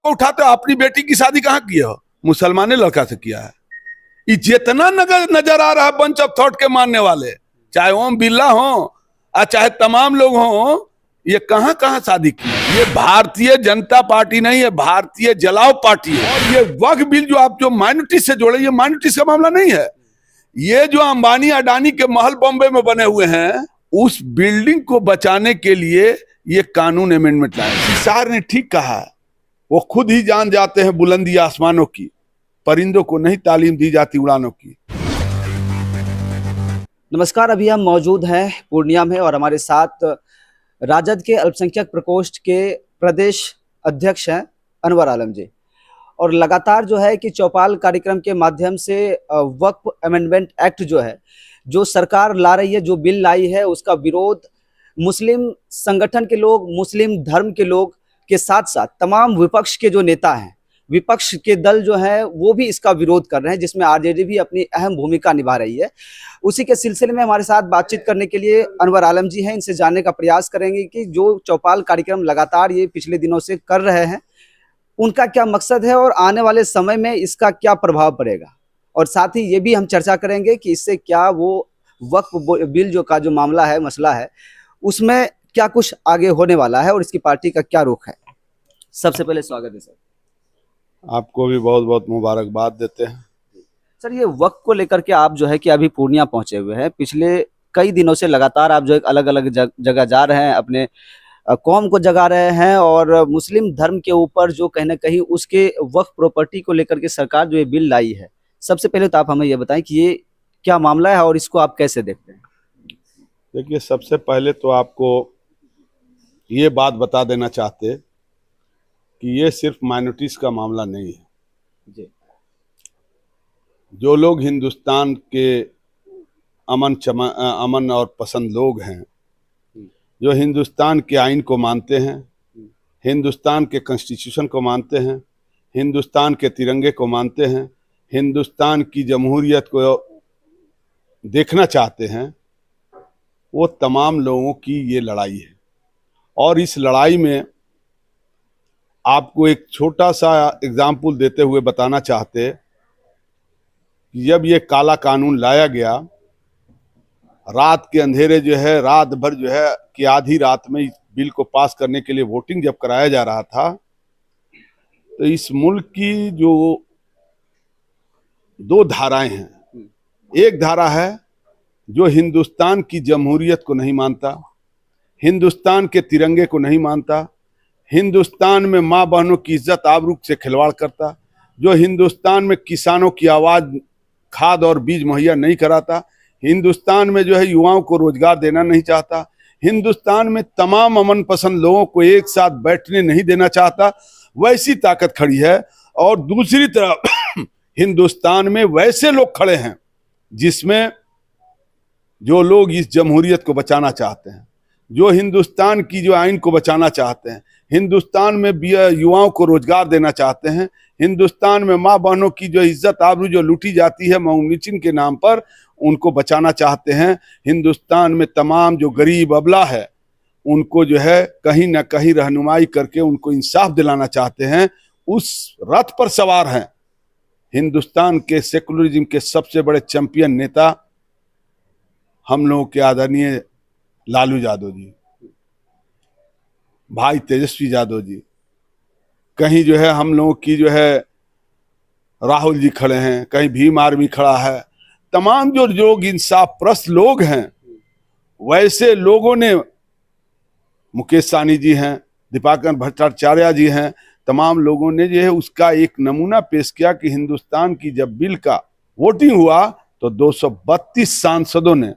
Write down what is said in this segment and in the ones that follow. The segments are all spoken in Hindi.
उठाते हो, अपनी बेटी की शादी कहाँ किया हो? मुसलमान लड़का से किया है। ये जितना नजर आ रहा है बंच ऑफ थॉट के मानने वाले, चाहे ओम बिरला हो और चाहे तमाम लोग हों, ये कहाँ कहाँ शादी की। ये भारतीय जनता पार्टी नहीं है, भारतीय जलाओ पार्टी है। और ये वक्फ बिल जो आप जो माइनॉरिटी से जोड़े, ये माइनॉरिटी का मामला नहीं है। ये जो अंबानी अडानी के महल बॉम्बे में बने हुए हैं, उस बिल्डिंग को बचाने के लिए ये कानून अमेंडमेंट लाए। सीसार ने ठीक कहा, वो खुद ही जान जाते हैं बुलंदी आसमानों की, परिंदों को नहीं तालीम दी जाती उड़ानों की। नमस्कार, अभी हम मौजूद हैं पूर्णिया में और हमारे साथ राजद के अल्पसंख्यक प्रकोष्ठ के प्रदेश अध्यक्ष हैं अनवर आलम जी। और लगातार जो है कि चौपाल कार्यक्रम के माध्यम से वक्फ अमेंडमेंट एक्ट जो है, जो सरकार ला रही है, जो बिल लाई है, उसका विरोध मुस्लिम संगठन के लोग, मुस्लिम धर्म के लोग के साथ साथ तमाम विपक्ष के जो नेता हैं, विपक्ष के दल जो है वो भी इसका विरोध कर रहे हैं, जिसमें आरजेडी भी अपनी अहम भूमिका निभा रही है। उसी के सिलसिले में हमारे साथ बातचीत करने के लिए अनवर आलम जी हैं। इनसे जानने का प्रयास करेंगे कि जो चौपाल कार्यक्रम लगातार ये पिछले दिनों से कर रहे हैं, उनका क्या मकसद है और आने वाले समय में इसका क्या प्रभाव पड़ेगा। और साथ ही ये भी हम चर्चा करेंगे कि इससे क्या वो वक्फ बिल जो मामला है, मसला है, उसमें क्या कुछ आगे होने वाला है और इसकी पार्टी का क्या रुख है। सबसे पहले स्वागत है सर। आपको भी बहुत बहुत मुबारकबाद देते हैं सर। ये वक्त को लेकर के आप जो है कि अभी पूर्णिया पहुंचे हुए हैं, पिछले कई दिनों से लगातार आप जो एक अलग अलग जगह जा रहे हैं, अपने कौम को जगा रहे हैं और मुस्लिम धर्म के ऊपर जो कहीं ना कहीं उसके वक्फ प्रॉपर्टी को लेकर के सरकार जो ये बिल लाई है, सबसे पहले तो आप हमें ये बताएं कि ये क्या मामला है और इसको आप कैसे देखते हैं। देखिए, सबसे पहले तो आपको ये बात बता देना चाहते कि ये सिर्फ माइनॉरिटीज का मामला नहीं है जी। जो लोग हिंदुस्तान के अमन और पसंद लोग हैं, जो हिंदुस्तान के आइन को मानते हैं, हिंदुस्तान के कॉन्स्टिट्यूशन को मानते हैं, हिंदुस्तान के तिरंगे को मानते हैं, हिंदुस्तान की जमहूरियत को देखना चाहते हैं, वो तमाम लोगों की ये लड़ाई है। और इस लड़ाई में आपको एक छोटा सा एग्जाम्पल देते हुए बताना चाहते कि जब ये काला कानून लाया गया, रात के अंधेरे जो है, रात भर जो है कि आधी रात में इस बिल को पास करने के लिए वोटिंग जब कराया जा रहा था, तो इस मुल्क की जो दो धाराएं हैं, एक धारा है जो हिंदुस्तान की जमहूरियत को नहीं मानता, हिंदुस्तान के तिरंगे को नहीं मानता, हिंदुस्तान में माँ बहनों की इज्जत आबरू से खिलवाड़ करता, जो हिंदुस्तान में किसानों की आवाज़ खाद और बीज मुहैया नहीं कराता, हिंदुस्तान में जो है युवाओं को रोजगार देना नहीं चाहता, हिंदुस्तान में तमाम अमन पसंद लोगों को एक साथ बैठने नहीं देना चाहता, वैसी ताकत खड़ी है। और दूसरी तरफ हिंदुस्तान में वैसे लोग खड़े हैं जिसमें जो लोग इस जमहूरियत को बचाना चाहते हैं, जो हिंदुस्तान की जो आइन को बचाना चाहते हैं, हिंदुस्तान में युवाओं को रोजगार देना चाहते हैं, हिंदुस्तान में माँ बहनों की जो इज्जत आबरू जो लूटी जाती है मऊनिचिन के नाम पर, उनको बचाना चाहते हैं। हिंदुस्तान में तमाम जो गरीब अबला है उनको जो है कहीं ना कहीं रहनुमाई करके उनको इंसाफ दिलाना चाहते हैं। उस रथ पर सवार हैं हिंदुस्तान के सेकुलरिज्म के सबसे बड़े चैंपियन नेता हम लोगों के आदरणीय लालू यादव जी, भाई तेजस्वी यादव जी, कहीं जो है हम लोगों की जो है राहुल जी खड़े हैं, कहीं भीम आर्मी खड़ा है। तमाम जो लोग इंसाफ परस्त लोग हैं, वैसे लोगों ने, मुकेश सहनी जी हैं, दीपांकर भट्टाचार्य जी हैं, तमाम लोगों ने जो है उसका एक नमूना पेश किया कि हिंदुस्तान की जब बिल का वोटिंग हुआ तो 232 सांसदों ने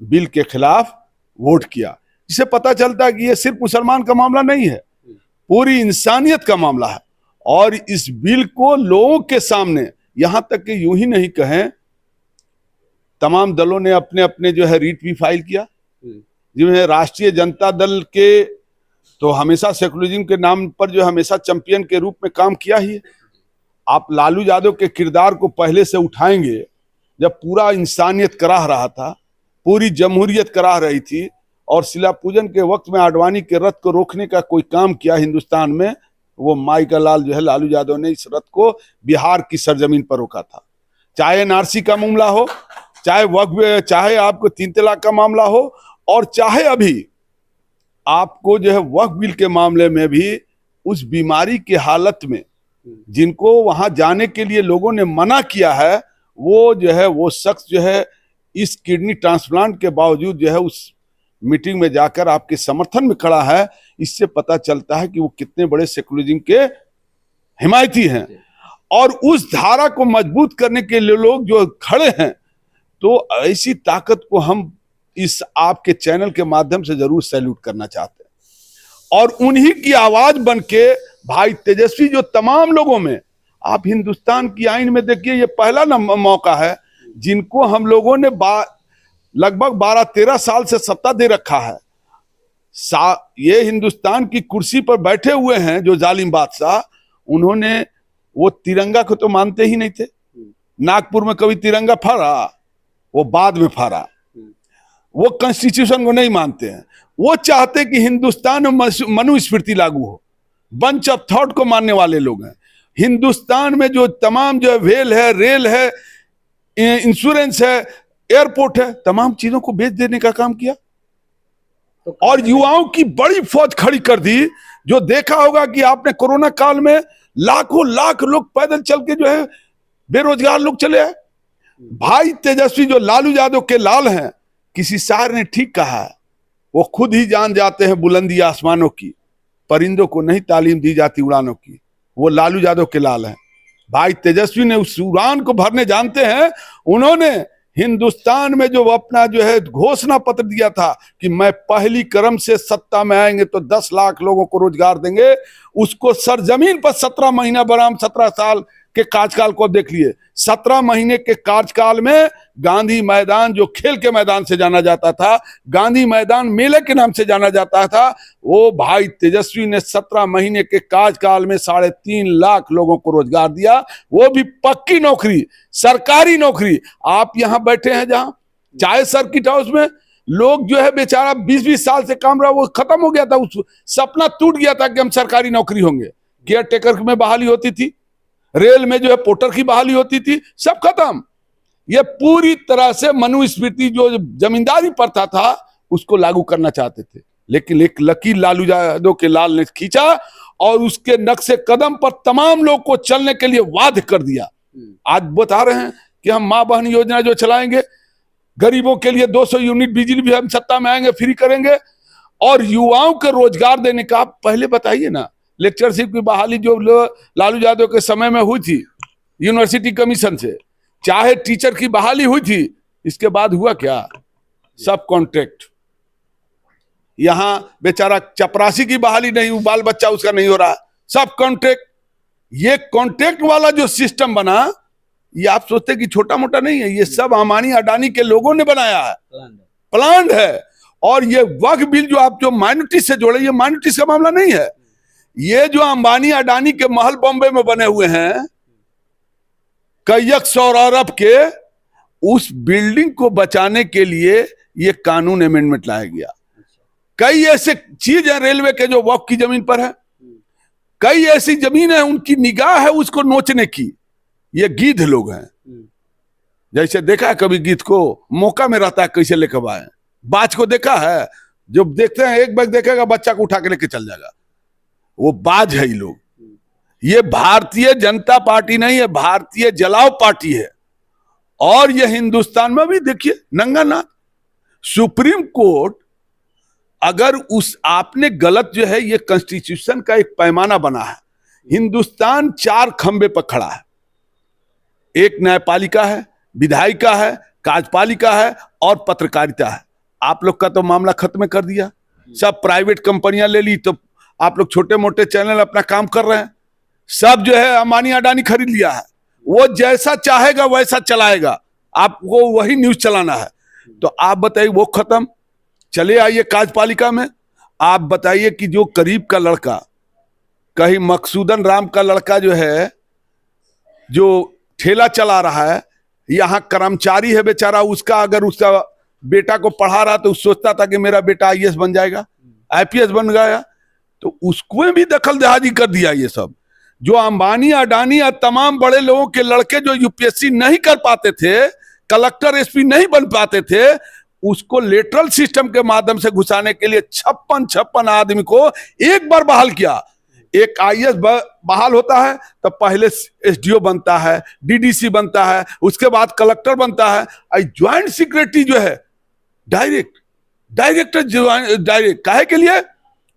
बिल के खिलाफ वोट किया। जिससे पता चलता है कि ये सिर्फ मुसलमान का मामला नहीं है, पूरी इंसानियत का मामला है। और इस बिल को लोगों के सामने, यहां तक कि यूं ही नहीं कहें, तमाम दलों ने अपने अपने जो है रीट भी फाइल किया, जिन्हें राष्ट्रीय जनता दल के तो हमेशा सेकुलरिज्म के नाम पर जो हमेशा चैंपियन के रूप में काम किया ही है। आप लालू यादव के किरदार को पहले से उठाएंगे, जब पूरा इंसानियत कराह रहा था, पूरी जमहूरियत कराह रही थी और शिला पूजन के वक्त में आडवाणी के रथ को रोकने का कोई काम किया हिंदुस्तान में, वो माई का लाल जो है लालू यादव ने इस रथ को बिहार की सरजमीन पर रोका था। चाहे एनआरसी का मामला हो, चाहे वक्फ, चाहे आपको 3 तलाक का मामला हो, और चाहे अभी आपको जो है वक्फ बिल के मामले में भी उस बीमारी की हालत में जिनको वहां जाने के लिए लोगों ने मना किया है, वो जो है वो शख्स जो है इस किडनी ट्रांसप्लांट के बावजूद जो है उस मीटिंग में जाकर आपके समर्थन में खड़ा है। इससे पता चलता है कि वो कितने बड़े सेकुलरिज्म के हिमायती हैं। और उस धारा को मजबूत करने के लिए लोग जो खड़े हैं, तो ऐसी ताकत को हम इस आपके चैनल के माध्यम से जरूर सैल्यूट करना चाहते हैं। और उन्हीं की आवाज बन के भाई तेजस्वी जो तमाम लोगों में, आप हिंदुस्तान की आईन में देखिए, ये पहला मौका है जिनको हम लोगों ने लगभग 12-13 साल से सत्ता दे रखा है। ये हिंदुस्तान की कुर्सी पर बैठे हुए हैं जो जालिम बादशाह, उन्होंने वो तिरंगा को तो मानते ही नहीं थे। नागपुर में कभी तिरंगा फहरा, वो बाद में फहरा। वो कॉन्स्टिट्यूशन को नहीं मानते हैं। वो चाहते कि हिंदुस्तान में मनुस्मृति लागू हो। बंच ऑफ थॉट को मानने वाले लोग हैं। हिंदुस्तान में जो तमाम जो वेल है, रेल है, इंश्योरेंस है, एयरपोर्ट है, तमाम चीजों को बेच देने का काम किया और युवाओं की बड़ी फौज खड़ी कर दी। जो देखा होगा कि आपने कोरोना काल में लाखों लाख लोग पैदल चल के जो है बेरोजगार लोग चले आए। भाई तेजस्वी जो लालू यादव के लाल हैं, किसी शायर ने ठीक कहा है, वो खुद ही जान जाते हैं बुलंदी आसमानों की, परिंदों को नहीं तालीम दी जाती उड़ानों की। वो लालू यादव के लाल हैं। भाई तेजस्वी ने उस उड़ान को भरने जानते हैं। उन्होंने हिंदुस्तान में जो अपना जो है घोषणा पत्र दिया था कि मैं पहली क्रम से सत्ता में आएंगे तो 10 लाख लोगों को रोजगार देंगे, उसको सरजमीन पर 17 महीना बराम 17 साल के कार्यकाल को देख लिए। 17 महीने के कार्यकाल में गांधी मैदान, जो खेल के मैदान से जाना जाता था, गांधी मैदान मेले के नाम से जाना जाता था, वो भाई तेजस्वी ने 17 महीने के कार्यकाल में 3.5 लाख लोगों को रोजगार दिया। वो भी पक्की नौकरी, सरकारी नौकरी। आप यहां बैठे हैं जहां चाहे सर्किट हाउस में लोग जो है बेचारा 20-20 साल से काम रहा, वो खत्म हो गया था, उस सपना टूट गया था कि हम सरकारी नौकरी होंगे। केयर टेकर में बहाली होती थी, रेल में जो है पोर्टर की बहाली होती थी, सब खत्म। ये पूरी तरह से मनुस्मृति जो जमींदारी प्रथा था उसको लागू करना चाहते थे, लेकिन एक लकीर लालू यादव के लाल ने खींचा और उसके नक्शे कदम पर तमाम लोग को चलने के लिए बाध्य कर दिया। आज बता रहे हैं कि हम मां बहन योजना जो चलाएंगे, गरीबों के लिए 200 यूनिट बिजली भी हम सत्ता में आएंगे फ्री करेंगे, और युवाओं को रोजगार देने का। आप पहले बताइए ना, लेक्चरशिप की बहाली जो लालू यादव के समय में हुई थी यूनिवर्सिटी कमीशन से, चाहे टीचर की बहाली हुई थी, इसके बाद हुआ क्या? सब कॉन्ट्रैक्ट। यहां बेचारा चपरासी की बहाली नहीं, बाल बच्चा उसका नहीं हो रहा, सब कॉन्ट्रैक्ट। ये कॉन्ट्रैक्ट वाला जो सिस्टम बना, ये आप सोचते कि छोटा मोटा नहीं है, ये सब अंबानी अडानी के लोगों ने बनाया है, प्लान है। और ये वक्फ बिल जो आप जो माइनॉरिटी से जोड़े, ये माइनॉरिटी का मामला नहीं है। ये जो अंबानी अडानी के महल बॉम्बे में बने हुए हैं कई 100 अरब के, उस बिल्डिंग को बचाने के लिए ये कानून अमेंडमेंट लाया गया। कई ऐसे चीज है रेलवे के जो वक्फ की जमीन पर है, कई ऐसी जमीन है उनकी निगाह है उसको नोचने की। ये गिद्ध लोग हैं, जैसे देखा है कभी गिद्ध को मौका में रहता है कैसे लेकर आए। बाज को देखा है, जब देखते हैं एक बैग देखेगा बच्चा को उठा के लेके चल जाएगा, वो बाज है। ये लोग, ये भारतीय जनता पार्टी नहीं है, भारतीय जलाओ पार्टी है। और ये हिंदुस्तान में भी देखिए नंगा नाच। सुप्रीम कोर्ट अगर उस आपने गलत जो है, ये कॉन्स्टिट्यूशन का एक पैमाना बना है। हिंदुस्तान 4 खंबे पर खड़ा है, एक न्यायपालिका है, विधायिका है, कार्यपालिका है और पत्रकारिता है। आप लोग का तो मामला खत्म कर दिया, सब प्राइवेट कंपनियां ले ली, तो आप लोग छोटे मोटे चैनल अपना काम कर रहे हैं। सब जो है अंबानी अडानी खरीद लिया है, वो जैसा चाहेगा वैसा चलाएगा, आपको वही न्यूज चलाना है। तो आप बताइए वो खत्म। चले आइए कार्यपालिका में, आप बताइए कि जो करीब का लड़का, कहीं मकसूदन राम का लड़का जो है, जो ठेला चला रहा है, यहाँ कर्मचारी है बेचारा, उसका अगर उसका बेटा को पढ़ा रहा तो सोचता था कि मेरा बेटा आईएएस बन जाएगा, आईपीएस बन गया। तो उसको भी दखल दहाजी कर दिया। ये सब जो अंबानी अडानी और तमाम बड़े लोगों के लड़के जो यूपीएससी नहीं कर पाते थे, कलेक्टर एसपी नहीं बन पाते थे, उसको लेटरल सिस्टम के माध्यम से घुसाने के लिए 56 आदमी को एक बार बहाल किया। एक आईएएस बहाल होता है तो पहले एसडीओ बनता है, डीडीसी बनता है, उसके बाद कलेक्टर बनता है। ज्वाइंट सेक्रेटरी जो है डायरेक्टर डायरेक्ट काहे के लिए?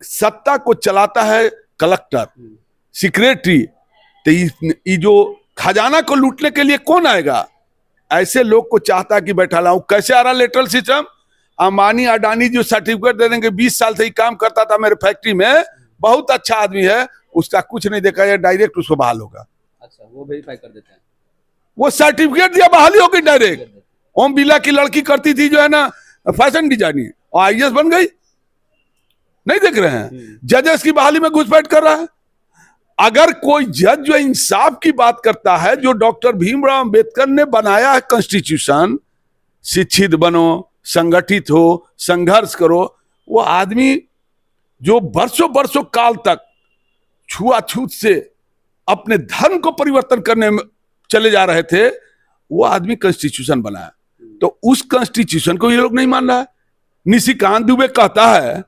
सत्ता को चलाता है कलेक्टर, सेक्रेटरी। तो ये जो खजाना को लूटने के लिए कौन आएगा? ऐसे लोग को चाहता कि बैठा लाऊं। कैसे आ रहा लेटरल सिस्टम? अंबानी अडानी जो सर्टिफिकेट दे देंगे, 20 साल से ही काम करता था मेरे फैक्ट्री में, बहुत अच्छा आदमी है, उसका कुछ नहीं देखा या डायरेक्ट उसको बहाल होगा। अच्छा, वो वेरीफाई कर देते हैं, वो सर्टिफिकेट दिया बहाली होगी डायरेक्ट। ओम बिरला की लड़की करती थी जो है ना फैशन डिजाइनिंग, और आईएएस बन गई। नहीं देख रहे हैं जजेस की बहाली में घुसपैठ कर रहा है। अगर कोई जज जो इंसाफ की बात करता है, जो डॉक्टर भीमराव अंबेडकर ने बनाया है कॉन्स्टिट्यूशन, शिक्षित बनो, संगठित हो, संघर्ष करो, वो आदमी जो वर्षों वर्षों काल तक छुआछूत से अपने धर्म को परिवर्तन करने में चले जा रहे थे, वो आदमी कॉन्स्टिट्यूशन बनाया। तो उस कॉन्स्टिट्यूशन को ये लोग नहीं मान रहा है। निशिकांत दुबे कहता है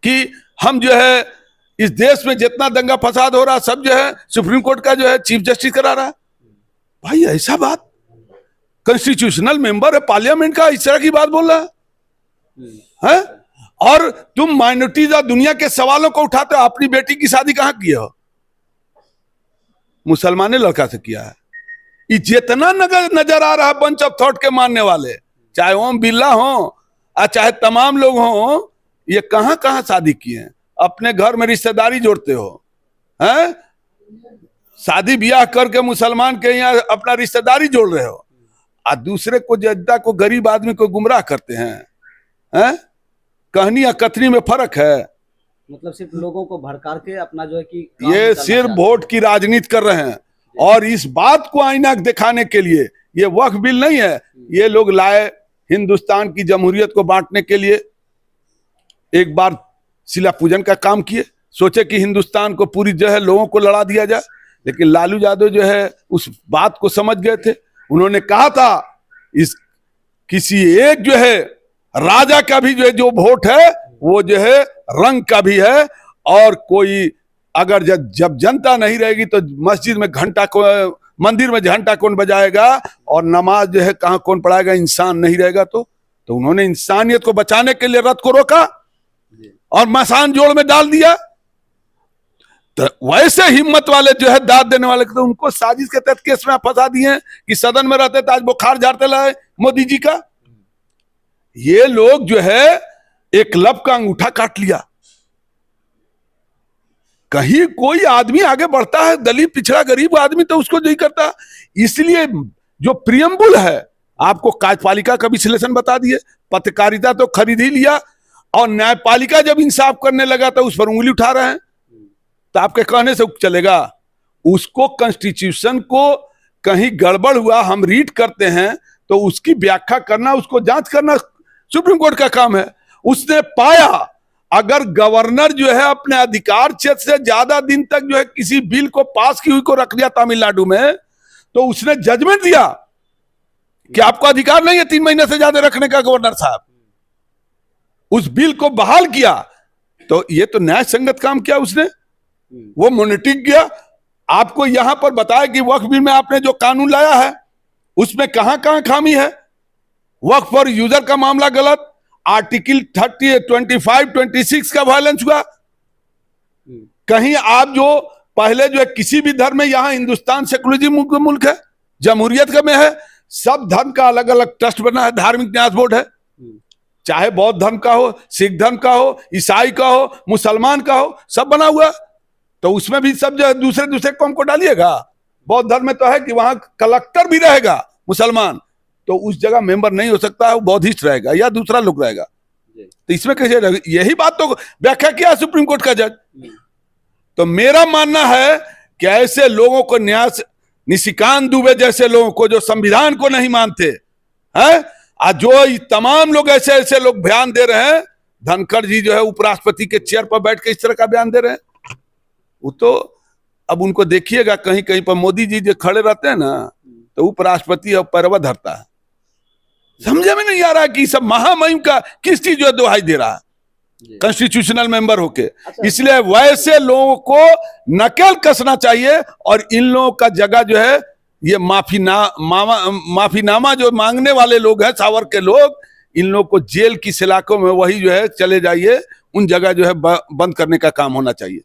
कि हम जो है इस देश में जितना दंगा फसाद हो रहा सब जो है सुप्रीम कोर्ट का जो है चीफ जस्टिस करा रहा है। भाई ऐसा बात, कॉन्स्टिट्यूशनल मेंबर है पार्लियामेंट का, इस तरह की बात बोल रहा है? और तुम माइनॉरिटीज और दुनिया के सवालों को उठाते हो। अपनी बेटी की शादी कहां की हो? मुसलमान लड़का से किया है। ये जितना नजर आ रहा है बंच ऑफ थॉट के मानने वाले, चाहे ओम बिरला हो और चाहे तमाम लोग हो, ये कहां कहां शादी किए हैं? अपने घर में रिश्तेदारी जोड़ते हो, हैं? शादी ब्याह करके मुसलमान के यहाँ अपना रिश्तेदारी जोड़ रहे हो, और दूसरे को जनता को, गरीब आदमी को गुमराह करते हैं? कहनी या कथनी में फर्क है। मतलब सिर्फ लोगों को भड़का के अपना जो है कि ये सिर्फ वोट की राजनीति कर रहे हैं। और इस बात को आईना दिखाने के लिए ये वक्फ बिल नहीं है, ये लोग लाए हिंदुस्तान की जमहूरियत को बांटने के लिए। एक बार शिला पूजन का काम किए, सोचे कि हिंदुस्तान को पूरी जो है लोगों को लड़ा दिया जाए, लेकिन लालू यादव जो है उस बात को समझ गए थे। उन्होंने कहा था इस किसी एक जो है राजा का भी जो है जो वोट है वो जो है रंग का भी है, और कोई अगर जब जनता नहीं रहेगी तो मस्जिद में घंटा को, मंदिर में घंटा कौन बजाएगा, और नमाज जो है कहां कौन पढ़ाएगा? इंसान नहीं रहेगा। तो उन्होंने इंसानियत को बचाने के लिए रथ को रोका और मसान जोड़ में डाल दिया। तो वैसे हिम्मत वाले जो है दाद देने वाले, तो उनको साजिश के तहत केस में फंसा दिए कि सदन में रहते तो आज बुखार झाड़ते लाए मोदी जी का। ये लोग जो है एक लब का अंगूठा काट लिया। कहीं कोई आदमी आगे बढ़ता है, दलित पिछड़ा गरीब आदमी, तो उसको नहीं करता। इसलिए जो प्रियम्बुल है, आपको कार्यपालिका का विश्लेषण बता दिए, पत्रकारिता तो खरीद ही लिया, और न्यायपालिका जब इंसाफ करने लगा तो उस पर उंगली उठा रहे हैं। तो आपके कहने से चलेगा? उसको कॉन्स्टिट्यूशन को कहीं गड़बड़ हुआ, हम रीड करते हैं तो उसकी व्याख्या करना, उसको जांच करना सुप्रीम कोर्ट का काम है। उसने पाया अगर गवर्नर जो है अपने अधिकार क्षेत्र से ज्यादा दिन तक जो है किसी बिल को पास की हुई को रख दिया तमिलनाडु में, तो उसने जजमेंट दिया कि आपको अधिकार नहीं है 3 महीने से ज्यादा रखने का गवर्नर साहब। उस बिल को बहाल किया। तो ये तो न्याय संगत काम किया उसने, वो मॉनिटरिंग किया। आपको यहां पर बताया कि वक्फ बिल में आपने जो कानून लाया है उसमें कहां कहां खामी है। वक्फ फॉर यूजर का मामला गलत, आर्टिकल 30, 25, 26 का वायलेंस हुआ। कहीं आप जो पहले जो है किसी भी धर्म में, यहां हिंदुस्तान सेकुलरिज्म का मुल्क है, जमहूरियत का में है, सब धर्म का अलग अलग ट्रस्ट बना है, धार्मिक न्यास बोर्ड है, चाहे बौद्ध धर्म का हो, सिख धर्म का हो, ईसाई का हो, मुसलमान का हो, सब बना हुआ। तो उसमें भी सब जो है दूसरे दूसरे कौम को डालिएगा। बौद्ध धर्म में तो है कि वहां कलेक्टर भी रहेगा मुसलमान, तो उस जगह मेंबर नहीं हो सकता है, वो बौद्धिस्ट रहेगा या दूसरा लोग रहेगा। तो इसमें कैसे रहेगा? यही बात तो व्याख्या किया सुप्रीम कोर्ट का जज। तो मेरा मानना है कि ऐसे लोगों को न्याय, निशिकांत दुबे जैसे लोगों को जो संविधान को नहीं मानते हैं, आज जो तमाम लोग ऐसे ऐसे लोग बयान दे रहे हैं, धनखड़ जी जो है उपराष्ट्रपति के चेयर पर बैठ के इस तरह का बयान दे रहे हैं। वो तो अब उनको देखिएगा कहीं कहीं पर मोदी जी जो खड़े रहते हैं ना तो उपराष्ट्रपति अब पैरवा धरता है। समझे में नहीं आ रहा कि सब महामहिम का किस चीज जो दुहाई दे रहा है कॉन्स्टिट्यूशनल मेंबर होके। इसलिए वैसे लोगों को नकेल कसना चाहिए और इन लोगों का जगह जो है ये माफीनामा जो मांगने वाले लोग हैं सावर के लोग, इन लोग को जेल की सलाखों में वही जो है चले जाइए, उन जगह जो है बंद करने का काम होना चाहिए।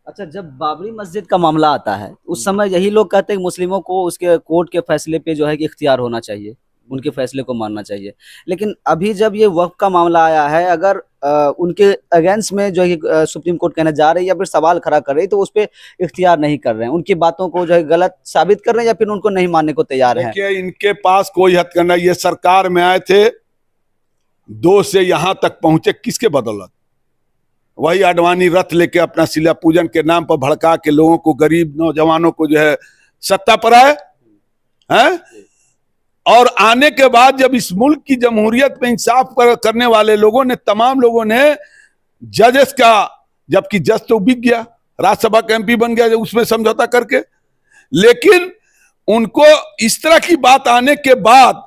अच्छा, जब बाबरी मस्जिद का मामला आता है उस समय यही लोग कहते हैं कि मुस्लिमों को उसके कोर्ट के फैसले पे जो है कि इख्तियार होना चाहिए, उनके फैसले को मानना चाहिए। लेकिन अभी जब ये वक्फ का मामला आया है, अगर उनके अगेंस्ट में जो है सुप्रीम कोर्ट कहने जा रही है या फिर सवाल खड़ा कर रही है तो उस पर इख्तियार नहीं कर रहे हैं, उनकी बातों को जो है गलत साबित कर रहे हैं या फिर उनको नहीं मानने को तैयार है। देखिए इनके पास कोई हद करना, ये सरकार में आए थे 2 से यहां तक पहुंचे किसके बदौलत? वही आडवाणी रथ लेके अपना शिला पूजन के नाम पर भड़का के लोगों को, गरीब नौजवानों को जो है सत्ता पर आए हैं। और आने के बाद जब इस मुल्क की जमहूरियत में इंसाफ करने वाले लोगों ने, तमाम लोगों ने जजेस का, जबकि जज तो बिक गया, राज्यसभा का एमपी बन गया उसमें समझौता करके, लेकिन उनको इस तरह की बात आने के बाद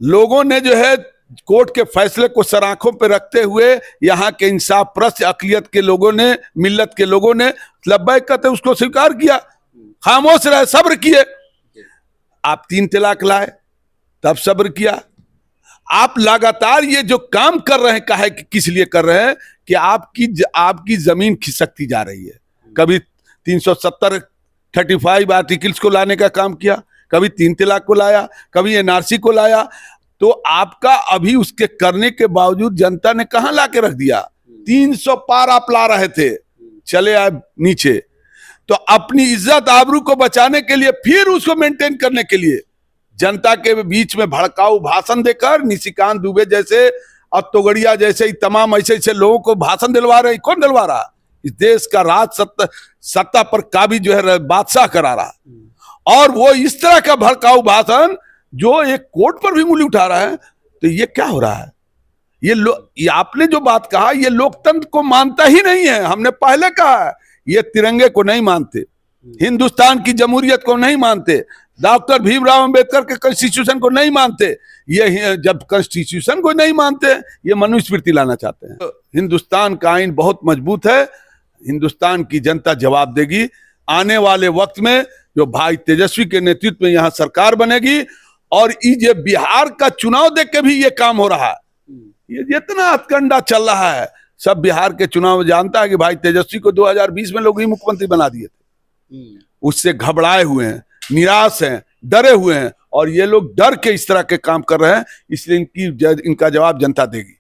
लोगों ने जो है कोर्ट के फैसले को सर आंखों पर रखते हुए यहाँ के इंसाफ परस्त अकलियत के लोगों ने, मिल्लत के लोगों ने लब्बैक कहते उसको स्वीकार किया, खामोश रहे, सब्र किए। आप 3 तलाक लाए तब सब्र किया। आप लगातार ये जो काम कर रहे हैं, काहे किस लिए कर रहे हैं कि आपकी जमीन खिसकती जा रही है। कभी 370 35 आर्टिकल्स को लाने का काम किया, कभी 3 तलाक को लाया, कभी एनआरसी को लाया। तो आपका अभी उसके करने के बावजूद जनता ने कहां ला के रख दिया? 300 पार आप ला रहे थे, चले आए नीचे। तो अपनी इज्जत आबरू को बचाने के लिए, फिर उसको मेंटेन करने के लिए जनता के बीच में भड़काऊ भाषण देकर निशिकांत दुबे जैसे और तोगड़िया जैसे तमाम ऐसे लोगों को भाषण दिलवा रहे। कौन दिलवा रहा? इस देश का राज सत्ता पर काबिज जो है बादशाह करा रहा। और वो इस तरह का भड़काऊ भाषण जो एक कोर्ट पर भी उंगली उठा रहा है। तो ये क्या हो रहा है? ये आपने जो बात कहा, ये लोकतंत्र को मानता ही नहीं है। हमने पहले कहा है, ये तिरंगे को नहीं मानते, हिंदुस्तान की जमहूरियत को नहीं मानते, डॉक्टर भीमराव अंबेडकर के कॉन्स्टिट्यूशन को नहीं मानते। ये जब कॉन्स्टिट्यूशन को नहीं मानते, ये मनुस्मृति लाना चाहते हैं। तो हिंदुस्तान का आईन बहुत मजबूत है, हिंदुस्तान की जनता जवाब देगी। आने वाले वक्त में जो भाई तेजस्वी के नेतृत्व में यहाँ सरकार बनेगी, और ये बिहार का चुनाव देख के भी ये काम हो रहा है। ये जितना हथकंडा चल रहा है, सब बिहार के चुनाव जानता है कि भाई तेजस्वी को 2020 में लोग ही मुख्यमंत्री बना दिए थे। उससे घबराए हुए हैं, निराश हैं, डरे हुए हैं, और ये लोग डर के इस तरह के काम कर रहे हैं। इसलिए इनका जवाब जनता देगी।